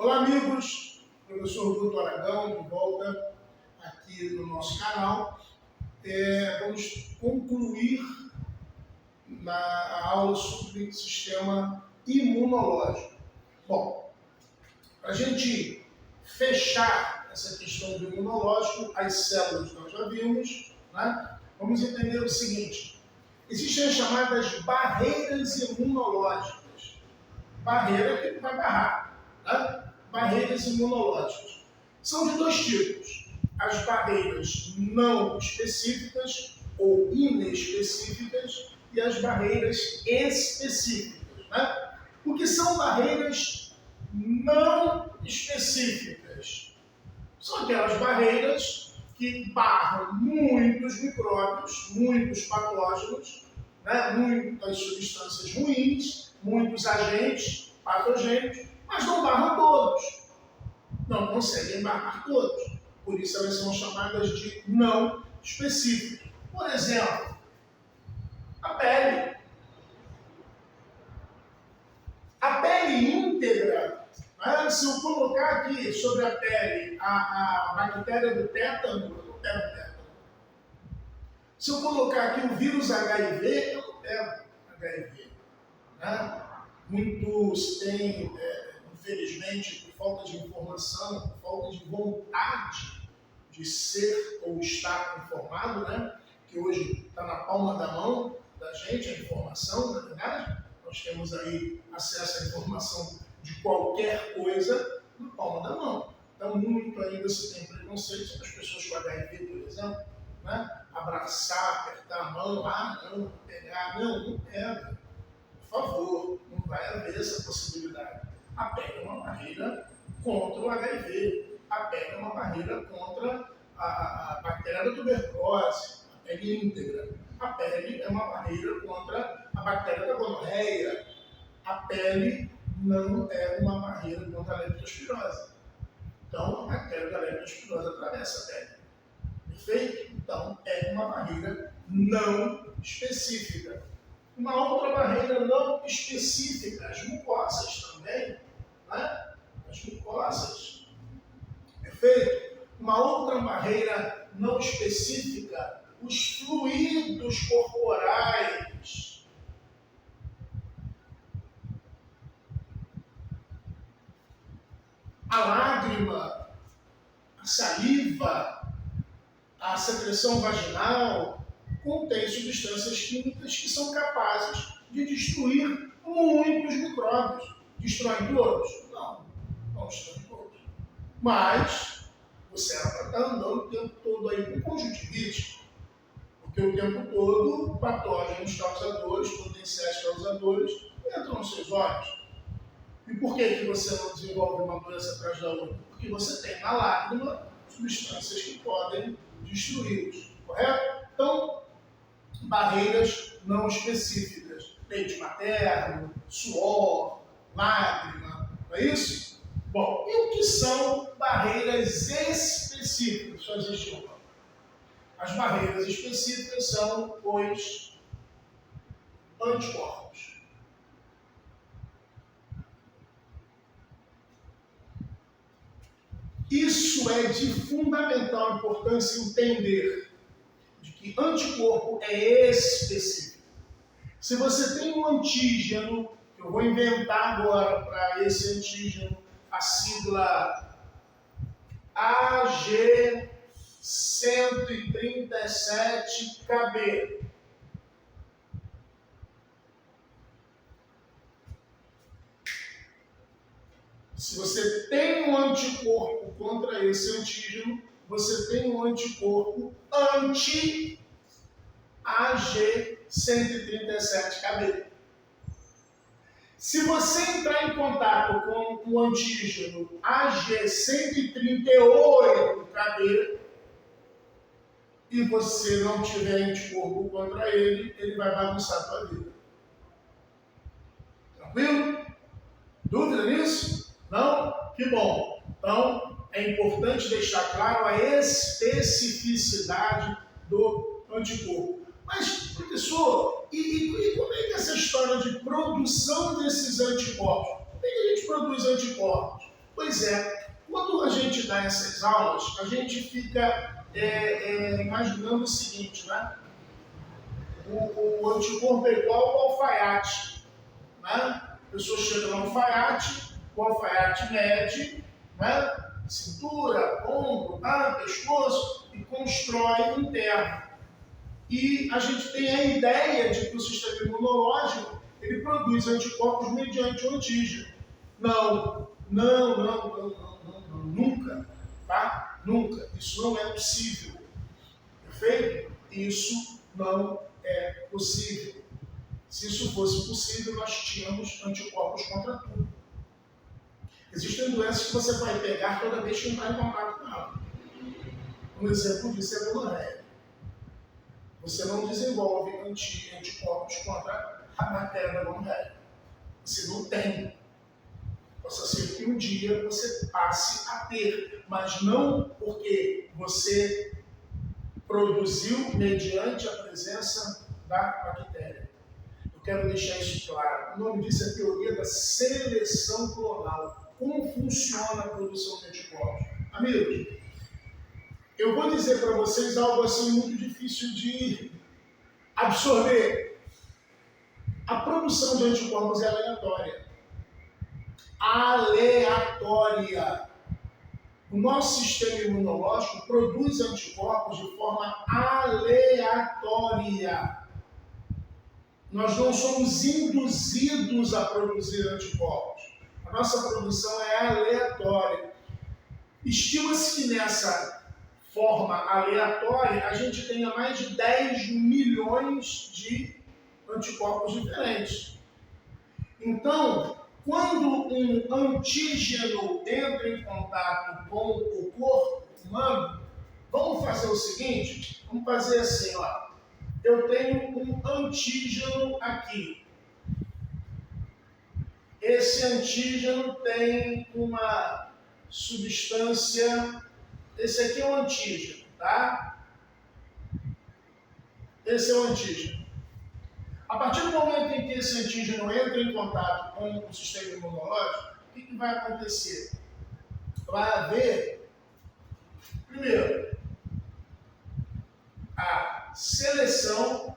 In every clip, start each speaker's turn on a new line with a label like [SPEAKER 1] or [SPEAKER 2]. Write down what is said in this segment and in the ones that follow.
[SPEAKER 1] Olá, amigos. Professor Guto Aragão, de volta aqui no nosso canal. Vamos concluir a aula sobre o sistema imunológico. Bom, para a gente fechar essa questão do imunológico, as células nós já vimos, né? Vamos entender o seguinte: existem as chamadas barreiras imunológicas. Barreira que vai barrar, né? Barreiras imunológicas. São de dois tipos: as barreiras não específicas ou inespecíficas e as barreiras específicas, né? O que são barreiras não específicas? São aquelas barreiras que barram muitos micróbios, muitos patógenos, né? Muitas substâncias ruins, muitos agentes patogênicos, mas não barram todos. Não conseguem barrar todos. Por isso elas são chamadas de não específicas. Por exemplo, a pele. A pele íntegra, né? Se eu colocar aqui sobre a pele a bactéria do tétano, eu não pego tétano. Se eu colocar aqui o vírus HIV, eu não pego HIV. Né? Muitos têm, infelizmente, por falta de informação, por falta de vontade de ser ou estar informado, né? Que hoje está na palma da mão da gente a informação, na verdade. Nós temos aí acesso à informação de qualquer coisa na palma da mão. Então, muito ainda se tem preconceito sobre as pessoas com HIV, por exemplo, né? Abraçar, apertar a mão, não, pegar, não pega. Por favor, não vai haver essa possibilidade. A pele é uma barreira contra o HIV, a pele é uma barreira contra a bactéria da tuberculose, a pele íntegra. A pele é uma barreira contra a bactéria da gonorreia. A pele não é uma barreira contra a leptospirose. Então, a bactéria da leptospirose atravessa a pele. Perfeito? Então, é uma barreira não específica. Uma outra barreira não específica, as mucosas também, né? As mucosas. Perfeito? Uma outra barreira não específica, os fluidos corporais. A lágrima, a saliva, a secreção vaginal contém substâncias químicas que são capazes de destruir muitos micróbios. Destroem todos? Não destroem todos. Mas você era para estar andando o tempo todo aí com conjuntivite, porque o tempo todo patógenos causadores, potenciais causadores, entram nos seus olhos. E por que você não desenvolve uma doença atrás da outra? Porque você tem na lágrima substâncias que podem destruí-los, correto? Então, barreiras não específicas, leite materno, suor, lágrima, não é isso? Bom, e o que são barreiras específicas? Só existe uma. As barreiras específicas são os anticorpos. Isso é de fundamental importância entender de que anticorpo é específico. Se você tem um antígeno, eu vou inventar agora para esse antígeno a sigla AG137KB. Se você tem um anticorpo contra esse antígeno, você tem um anticorpo anti-AG137KB. Se você entrar em contato com o antígeno AG138KB e você não tiver anticorpo contra ele, ele vai bagunçar a sua vida. Tranquilo? Dúvida nisso? Não? Que bom! Então, é importante deixar claro a especificidade do anticorpo. Mas, professor, e como é essa história de produção desses anticorpos? Como é que a gente produz anticorpos? Pois é, quando a gente dá essas aulas, a gente fica imaginando o seguinte, né? O anticorpo é igual ao alfaiate, né? A pessoa chega no alfaiate, o alfaiate mede, né? Cintura, ombro, pescoço, e constrói um terno. E a gente tem a ideia de que o sistema imunológico ele produz anticorpos mediante o antígeno. Não, nunca, tá? Nunca. Isso não é possível. Perfeito? Isso não é possível. Se isso fosse possível, nós tínhamos anticorpos contra tudo. Existem doenças que você vai pegar toda vez que entrar em contato com ela. Um exemplo disso é a gonorreia. Você não desenvolve anticorpos contra a bactéria da gonorreia. Você não tem. Possa ser que um dia você passe a ter, mas não porque você produziu mediante a presença da bactéria. Eu quero deixar isso claro. O nome disso é a teoria da seleção clonal. Como funciona a produção de anticorpos? Amigos, eu vou dizer para vocês algo assim muito difícil de absorver. A produção de anticorpos é aleatória. Aleatória. O nosso sistema imunológico produz anticorpos de forma aleatória. Nós não somos induzidos a produzir anticorpos. A nossa produção é aleatória. Estima-se que nessa forma aleatória a gente tenha mais de 10 milhões de anticorpos diferentes. Então, quando um antígeno entra em contato com o corpo humano, vamos fazer o seguinte, vamos fazer assim, ó. Eu tenho um antígeno aqui. Esse antígeno tem uma substância, esse aqui é o antígeno, tá? Esse é o antígeno. A partir do momento em que esse antígeno entra em contato com o sistema imunológico, o que vai acontecer? Vai haver, primeiro, a seleção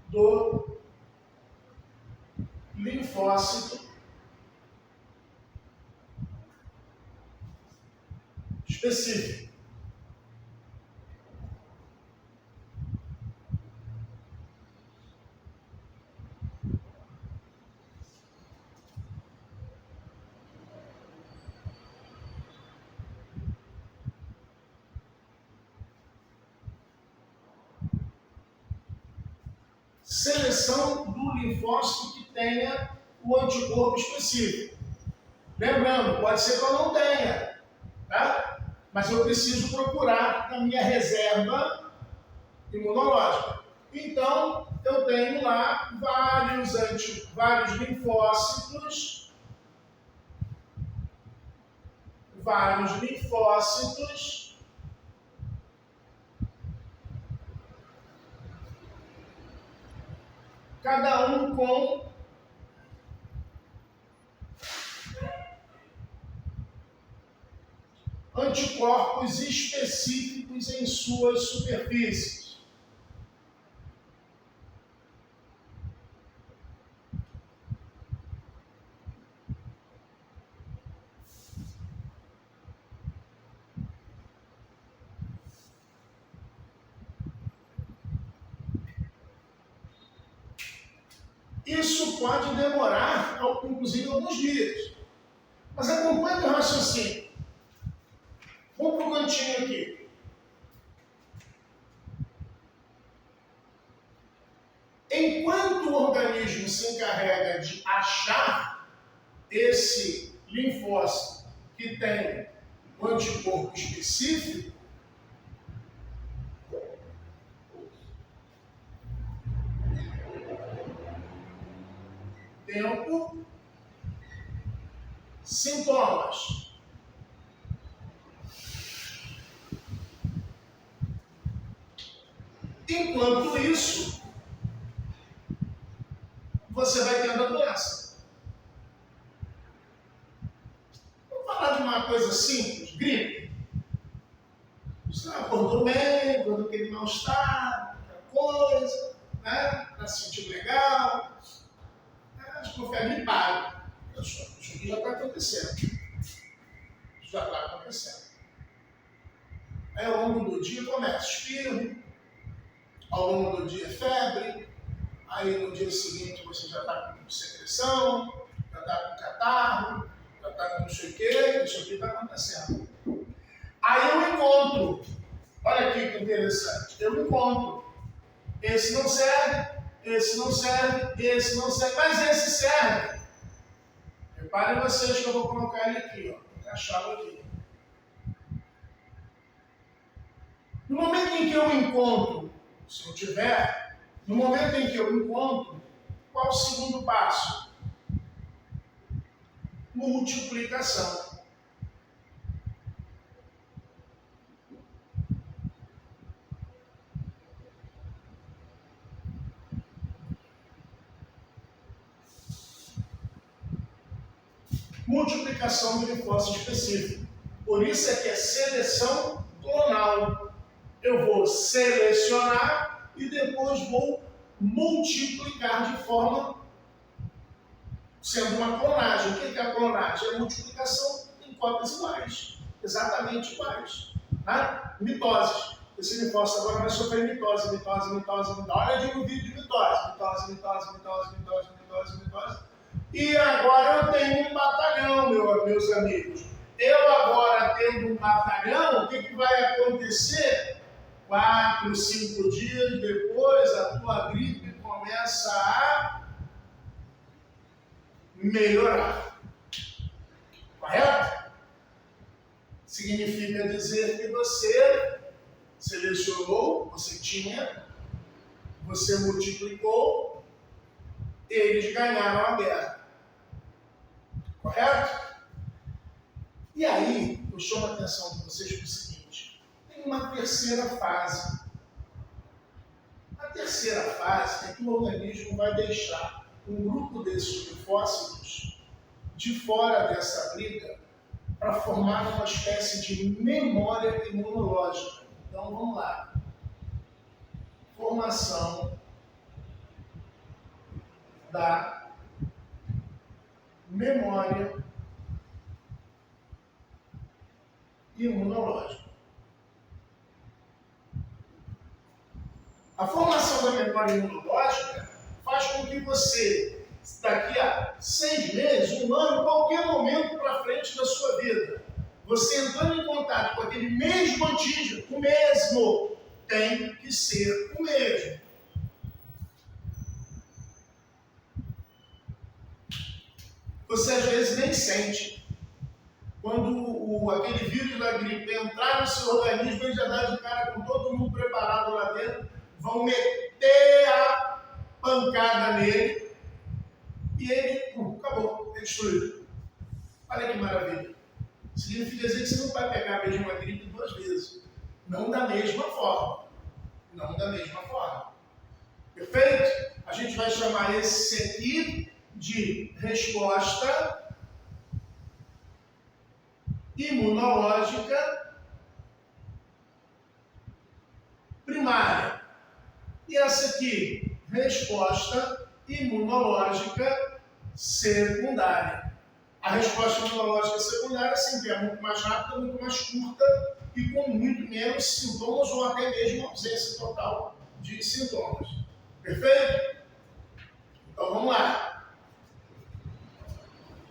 [SPEAKER 1] do linfócito específico. Seleção do linfócito que tenha o anticorpo específico. Lembrando, pode ser que eu não tenha, tá? Mas eu preciso procurar na minha reserva imunológica. Então, eu tenho lá vários linfócitos, cada um com anticorpos específicos em suas superfícies. Isso pode demorar, inclusive, alguns dias. Mas acompanhe o raciocínio. Vamos para o cantinho aqui. Enquanto o organismo se encarrega de achar esse linfócito que tem um anticorpo específico, tempo, sintomas. Enquanto isso, você vai tendo a doença. coisa simples, gripe. Você acordou bem, acordou aquele mal-estar, aquela coisa, né? Está se sentindo legal. Acho que foi gripado. Isso aqui já está acontecendo. Isso já está acontecendo. Aí ao longo do dia começa espirro, ao longo do dia febre, aí no dia seguinte você já está com secreção, já está com catarro, já está com não sei o quê, isso aqui está acontecendo. Aí eu encontro, olha aqui que interessante, eu encontro, esse não serve, esse não serve, esse não serve, mas esse serve. Reparem vocês que eu vou colocar ele aqui, ó, encaixá-lo aqui. No momento em que eu encontro, se eu tiver, no momento em que eu encontro, qual o segundo passo? Multiplicação. Multiplicação do linfócito específico. Por isso é que é seleção clonal. Eu vou selecionar e depois vou multiplicar de forma sendo uma clonagem. O que é a clonagem? É a multiplicação em cópias iguais, exatamente iguais. Né? Mitoses. Esse linfócito agora vai sofrer mitose. Olha, eu digo vídeo de mitose. E agora eu tenho um batalhão, meus amigos. Eu agora tendo um batalhão, o que vai acontecer? 4, 5 dias depois, a tua gripe começa a melhorar. Correto? Significa dizer que você selecionou, você tinha, você multiplicou, eles ganharam a guerra. Correto? E aí, eu chamo a atenção de vocês para o seguinte: tem uma terceira fase. A terceira fase é que o organismo vai deixar um grupo desses linfócitos de fora dessa briga para formar uma espécie de memória imunológica. Então, vamos lá. Formação da memória imunológica. A formação da memória imunológica faz com que você, daqui a 6 meses, 1 ano, qualquer momento para frente da sua vida, você entrando em contato com aquele mesmo antígeno, o mesmo, tem que ser o mesmo. Você às vezes nem sente. Quando aquele vírus da gripe entrar no seu organismo, ele já dá de cara com todo mundo preparado lá dentro, vão meter a pancada nele e ele, acabou, é destruído. Olha que maravilha. Significa dizer que você não vai pegar a mesma gripe 2 vezes. Não da mesma forma. Não da mesma forma. Perfeito? A gente vai chamar esse aqui de resposta imunológica primária. E essa aqui, resposta imunológica secundária. A resposta imunológica secundária sempre é muito mais rápida, muito mais curta e com muito menos sintomas ou até mesmo ausência total de sintomas. Perfeito? Então vamos lá.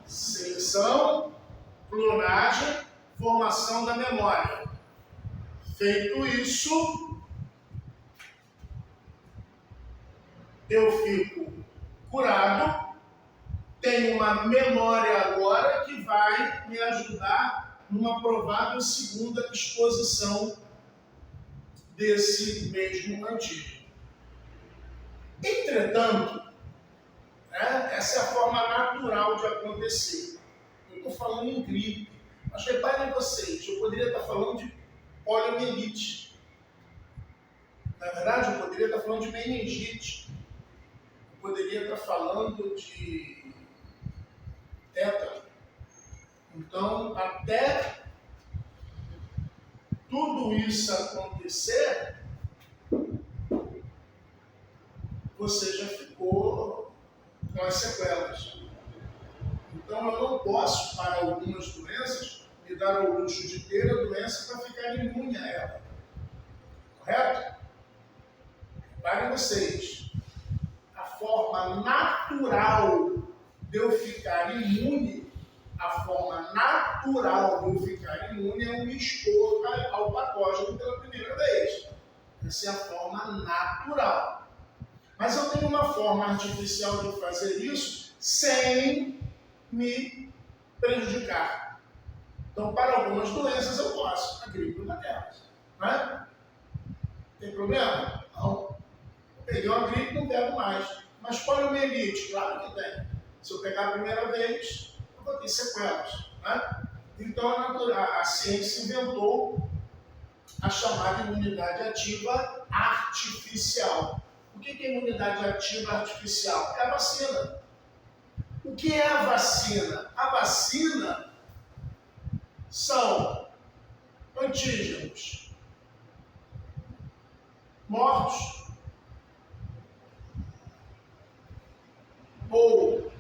[SPEAKER 1] Seleção, clonagem, formação da memória. Feito isso, eu fico curado, tenho uma memória agora que vai me ajudar numa provável segunda exposição desse mesmo antígeno. Entretanto, essa é a forma natural de acontecer. Eu estou falando em gripe, mas reparem vocês, eu poderia estar falando de poliomielite. Na verdade, eu poderia estar falando de meningite. Eu poderia estar falando de tétano, Então, até tudo isso acontecer, você já ficou com as sequelas. Então, eu não posso, para algumas doenças, me dar ao luxo de ter a doença para ficar imune a ela. Correto? Reparem vocês, a forma natural de eu ficar imune, a forma natural de eu ficar imune é eu me expor ao patógeno pela primeira vez. Essa é a forma natural. Mas eu tenho uma forma artificial de fazer isso sem me prejudicar. Então, para algumas doenças eu posso, a gripe é uma delas. Não é? Tem problema? Não. Peguei uma gripe, não pego mais. Mas poliomielite, claro que tem. Se eu pegar a primeira vez, eu vou ter sequelas. Né? Então a ciência inventou a chamada imunidade ativa artificial. O que é imunidade ativa artificial? É a vacina. O que é a vacina? A vacina são antígenos mortos ou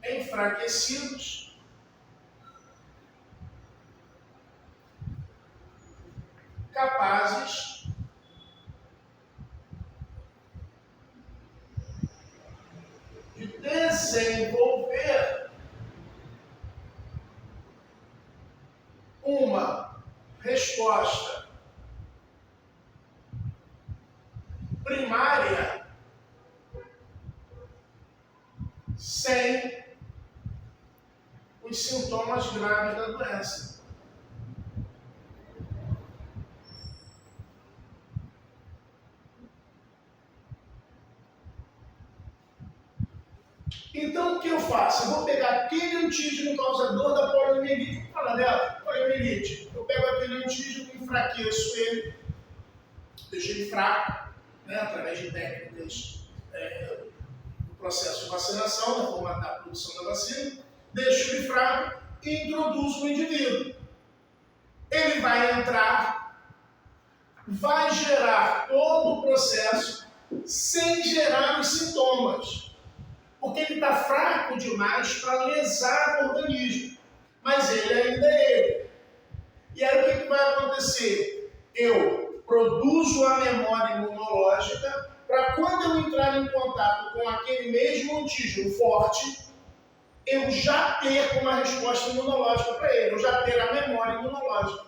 [SPEAKER 1] enfraquecidos capazes de desenvolver uma resposta primária sem os sintomas graves da doença. Então, o que eu faço? Eu vou pegar aquele antígeno causador da poliomielite. Vou falar dela, poliomielite. Eu pego aquele antígeno e enfraqueço ele, deixo ele fraco, né, através de técnicas do processo de vacinação, da forma da produção da vacina, deixo ele fraco e introduzo no indivíduo. Ele vai entrar, vai gerar todo o processo sem gerar os sintomas. Porque ele está fraco demais para lesar o organismo. Mas ele ainda é ele. E aí o que vai acontecer? Eu produzo a memória imunológica para quando eu entrar em contato com aquele mesmo antígeno forte, eu já ter uma resposta imunológica para ele, eu já ter a memória imunológica.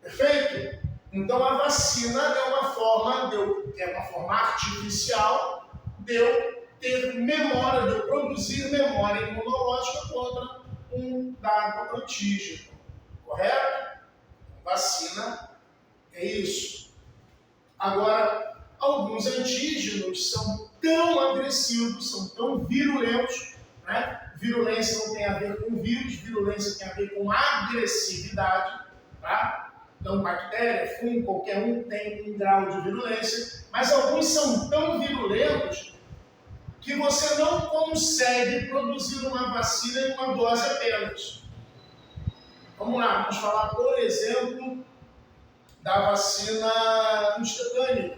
[SPEAKER 1] Perfeito? Então a vacina é uma forma artificial de eu ter memória, de eu produzir memória imunológica contra um dado antígeno. Correto? Vacina é isso. Agora, alguns antígenos são tão agressivos, são tão virulentos, né? Virulência não tem a ver com vírus, virulência tem a ver com agressividade, tá? Então, bactéria, fungo, qualquer um tem um grau de virulência, mas alguns são tão virulentos que você não consegue produzir uma vacina em uma dose apenas. Vamos lá, vamos falar, por exemplo, da vacina instantânea.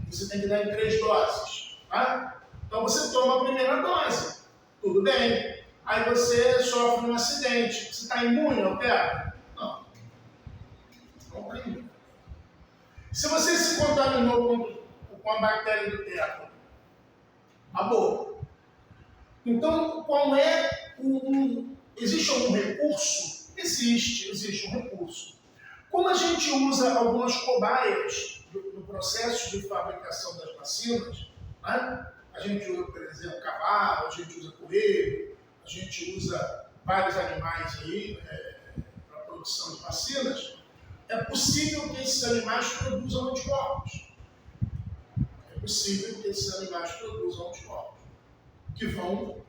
[SPEAKER 1] Você tem que dar em 3 doses. Tá? Então você toma a primeira dose, tudo bem. Aí você sofre um acidente. Você está imune ao tétano? Não. Não está imune. Se você se contaminou com a bactéria do tétano, acabou. Então, qual é existe algum recurso? Existe um recurso. Como a gente usa algumas cobaias no processo de fabricação das vacinas, né? A gente usa, por exemplo, cavalo, a gente usa coelho, a gente usa vários animais aí para a produção de vacinas, é possível que esses animais produzam anticorpos. É possível que esses animais produzam anticorpos que vão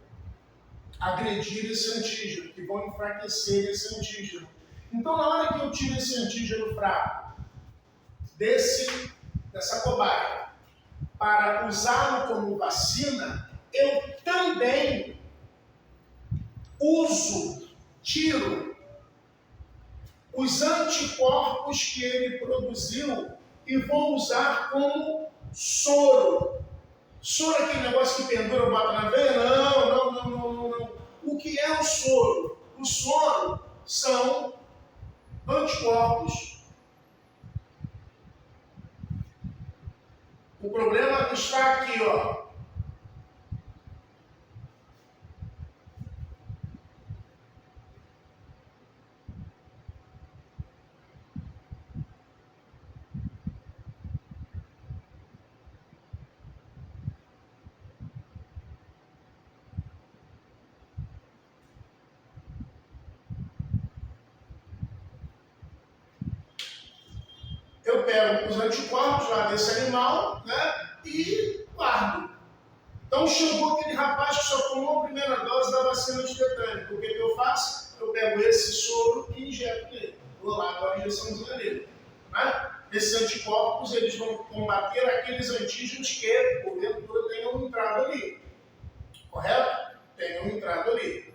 [SPEAKER 1] agredir esse antígeno, que vão enfraquecer esse antígeno. Então, na hora que eu tiro esse antígeno fraco dessa cobaia para usá-lo como vacina, eu também tiro os anticorpos que ele produziu e vou usar como soro. Soro é aquele negócio que pendura, bota na veia? Não. O que é o soro? O soro são anticorpos. O problema está aqui, ó. Eu pego os anticorpos lá desse animal, né, e guardo. Então chegou aquele rapaz que só tomou a primeira dose da vacina antitetânica. O que eu faço? Eu pego esse soro e injeto nele. Vou lá dar uma injeçãozinha nele. Né? Esses anticorpos eles vão combater aqueles antígenos que, porventura, tenham entrado ali. Correto? Tenham entrado ali.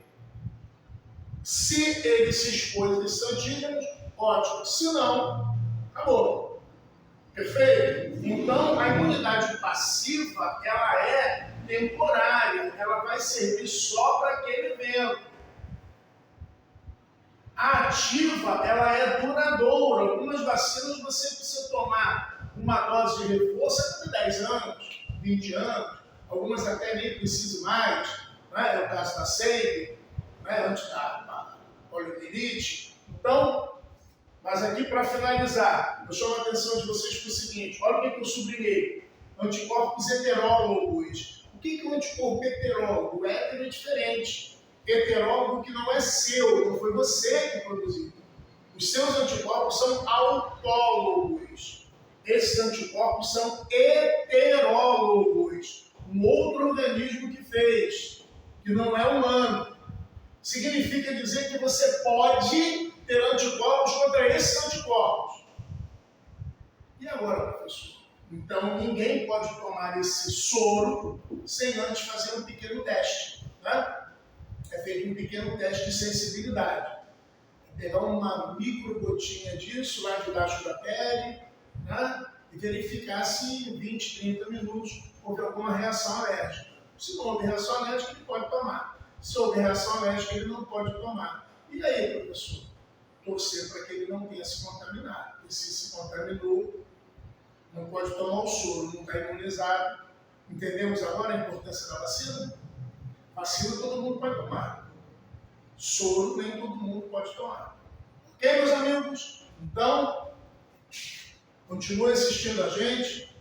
[SPEAKER 1] Se ele se expôs a esses antígenos, ótimo. Se não, acabou. Perfeito? Então, a imunidade passiva, ela é temporária, ela vai servir só para aquele evento. A ativa, ela é duradoura. Algumas vacinas você precisa tomar uma dose de reforço a cada 10 anos, 20 anos, algumas até nem precisam mais, né? É o caso da SEIB, né? Antes da poliomielite. Então, mas aqui para finalizar, eu chamo a atenção de vocês para o seguinte, olha o que eu sublinhei, anticorpos heterólogos. O que é um anticorpo heterólogo? Hétero é diferente. Heterólogo que não é seu, não foi você que produziu. Os seus anticorpos são autólogos. Esses anticorpos são heterólogos. Um outro organismo que fez, que não é humano. Significa dizer que você pode ter anticorpos contra esses anticorpos. E agora, professor? Então, ninguém pode tomar esse soro sem antes fazer um pequeno teste. Né? É feito um pequeno teste de sensibilidade. Pegar uma microgotinha disso lá debaixo da pele, né? E verificar se em 20, 30 minutos houve alguma reação alérgica. Se não houve reação alérgica, ele pode tomar. Se houver reação alérgica, ele não pode tomar. E aí, professor? Torcer para que ele não tenha se contaminado. E se contaminou, não pode tomar o soro, não está imunizado. Entendemos agora a importância da vacina? Vacina todo mundo pode tomar. Soro nem todo mundo pode tomar. Ok, meus amigos? Então, continue assistindo a gente.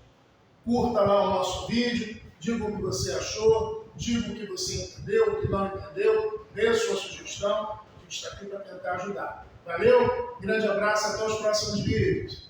[SPEAKER 1] Curta lá o nosso vídeo. Diga o que você achou. Diga o que você entendeu, o que não entendeu. Dê a sua sugestão. A gente está aqui para tentar ajudar. Valeu? Grande abraço. Até os próximos vídeos.